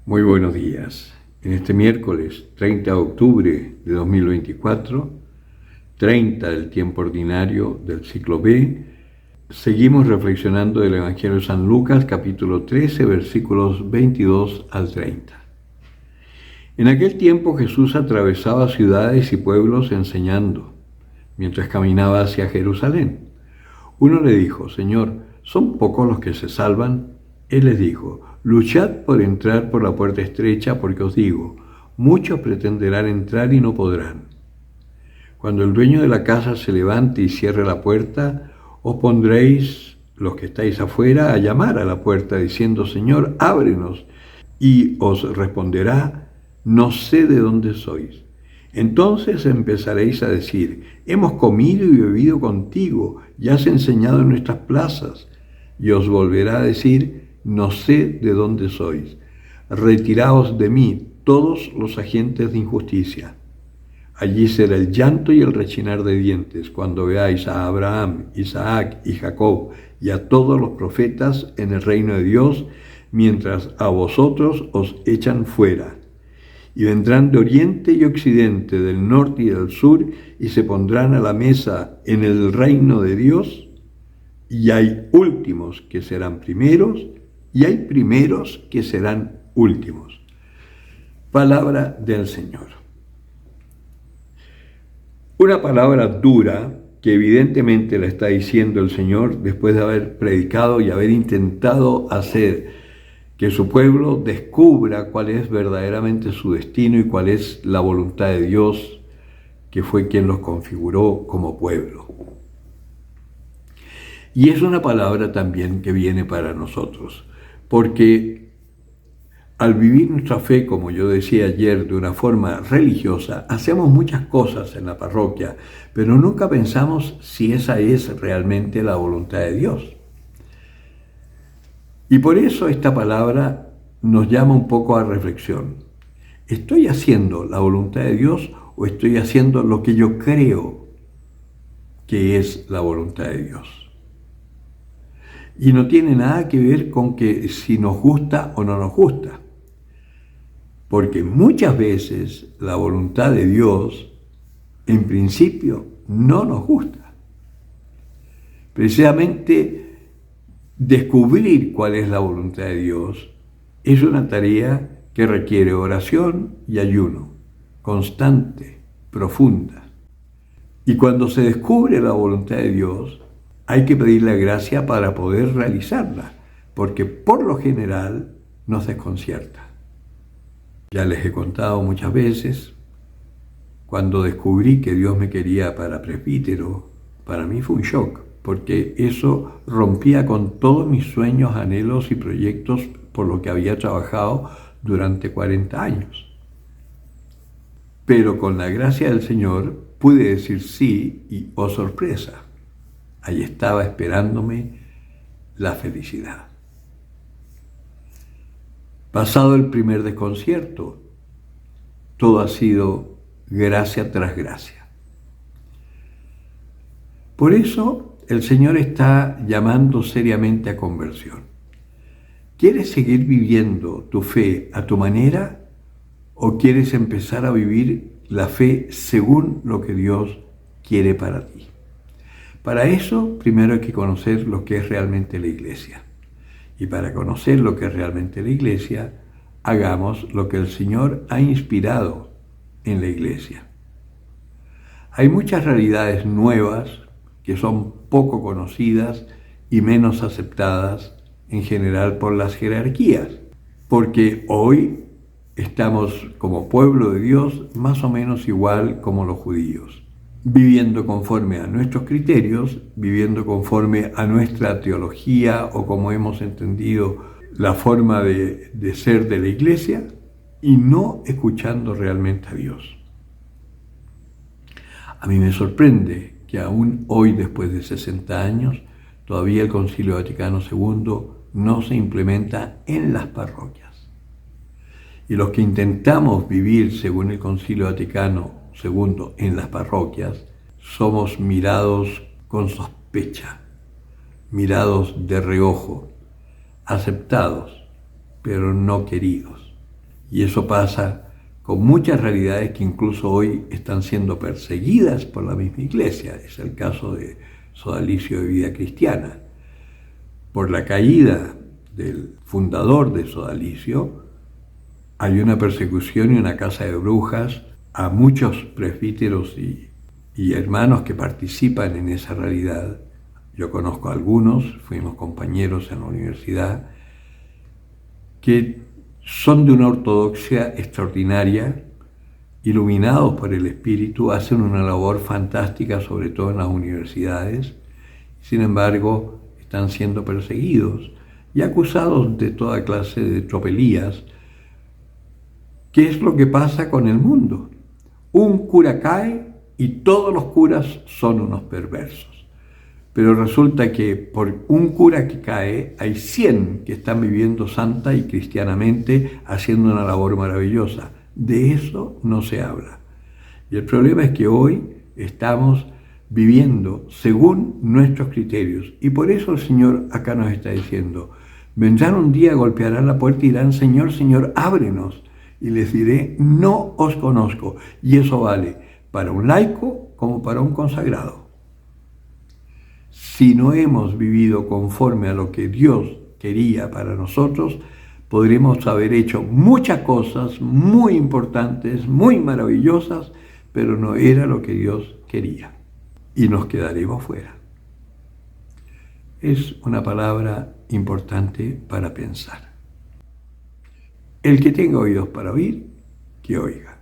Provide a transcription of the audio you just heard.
Muy buenos días. En este miércoles 30 de octubre de 2024, 30 del tiempo ordinario del ciclo B, seguimos reflexionando del Evangelio de San Lucas, capítulo 13, versículos 22 al 30. En aquel tiempo Jesús atravesaba ciudades y pueblos enseñando, mientras caminaba hacia Jerusalén. Uno le dijo: Señor, ¿son pocos los que se salvan? Él les dijo: luchad por entrar por la puerta estrecha, porque os digo, muchos pretenderán entrar y no podrán. Cuando el dueño de la casa se levante y cierre la puerta, os pondréis, los que estáis afuera, a llamar a la puerta, diciendo: Señor, ábrenos. Y os responderá: no sé de dónde sois. Entonces empezaréis a decir: hemos comido y bebido contigo, y has enseñado en nuestras plazas. Y os volverá a decir: no sé de dónde sois. Retiraos de mí, todos los agentes de injusticia. Allí será el llanto y el rechinar de dientes, cuando veáis a Abraham, Isaac y Jacob y a todos los profetas en el reino de Dios, mientras a vosotros os echan fuera. Y vendrán de oriente y occidente, del norte y del sur, y se pondrán a la mesa en el reino de Dios. Y hay últimos que serán primeros, y hay primeros que serán últimos. Palabra del Señor. Una palabra dura que evidentemente la está diciendo el Señor después de haber predicado y haber intentado hacer que su pueblo descubra cuál es verdaderamente su destino y cuál es la voluntad de Dios, que fue quien los configuró como pueblo. Y es una palabra también que viene para nosotros, porque al vivir nuestra fe, como yo decía ayer, de una forma religiosa, hacemos muchas cosas en la parroquia, pero nunca pensamos si esa es realmente la voluntad de Dios. Y por eso esta palabra nos llama un poco a reflexión. ¿Estoy haciendo la voluntad de Dios o estoy haciendo lo que yo creo que es la voluntad de Dios? Y no tiene nada que ver con que si nos gusta o no nos gusta. Porque muchas veces la voluntad de Dios, en principio, no nos gusta. Precisamente, descubrir cuál es la voluntad de Dios es una tarea que requiere oración y ayuno, constante, profunda. Y cuando se descubre la voluntad de Dios, hay que pedirle gracia para poder realizarla, porque por lo general nos desconcierta. Ya les he contado muchas veces, cuando descubrí que Dios me quería para presbítero, para mí fue un shock, porque eso rompía con todos mis sueños, anhelos y proyectos por lo que había trabajado durante 40 años. Pero con la gracia del Señor pude decir sí y, oh sorpresa, ahí estaba esperándome la felicidad. Pasado el primer desconcierto, todo ha sido gracia tras gracia. Por eso el Señor está llamando seriamente a conversión. ¿Quieres seguir viviendo tu fe a tu manera o quieres empezar a vivir la fe según lo que Dios quiere para ti? Para eso, primero hay que conocer lo que es realmente la Iglesia. Y para conocer lo que es realmente la Iglesia, hagamos lo que el Señor ha inspirado en la Iglesia. Hay muchas realidades nuevas que son poco conocidas y menos aceptadas en general por las jerarquías, porque hoy estamos como pueblo de Dios más o menos igual como los judíos, viviendo conforme a nuestros criterios, viviendo conforme a nuestra teología o como hemos entendido la forma de ser de la Iglesia y no escuchando realmente a Dios. A mí me sorprende que aún hoy, después de 60 años, todavía el Concilio Vaticano II no se implementa en las parroquias. Y los que intentamos vivir según el Concilio Vaticano II en las parroquias, somos mirados con sospecha, mirados de reojo, aceptados, pero no queridos. Y eso pasa con muchas realidades que incluso hoy están siendo perseguidas por la misma iglesia. Es el caso de Sodalicio de Vida Cristiana. Por la caída del fundador de Sodalicio, hay una persecución y una caza de brujas a muchos presbíteros y hermanos que participan en esa realidad. Yo conozco a algunos, fuimos compañeros en la universidad, que son de una ortodoxia extraordinaria, iluminados por el Espíritu, hacen una labor fantástica, sobre todo en las universidades. Sin embargo, están siendo perseguidos y acusados de toda clase de tropelías. ¿Qué es lo que pasa con el mundo? Un cura cae y todos los curas son unos perversos. Pero resulta que por un cura que cae, hay 100 que están viviendo santa y cristianamente, haciendo una labor maravillosa. De eso no se habla. Y el problema es que hoy estamos viviendo según nuestros criterios. Y por eso el Señor acá nos está diciendo, vendrán un día, golpearán la puerta y dirán, Señor, Señor, ábrenos. Y les diré, no os conozco. Y eso vale para un laico como para un consagrado. Si no hemos vivido conforme a lo que Dios quería para nosotros, podremos haber hecho muchas cosas muy importantes, muy maravillosas, pero no era lo que Dios quería. Y nos quedaremos fuera. Es una palabra importante para pensar. El que tenga oídos para oír, que oiga.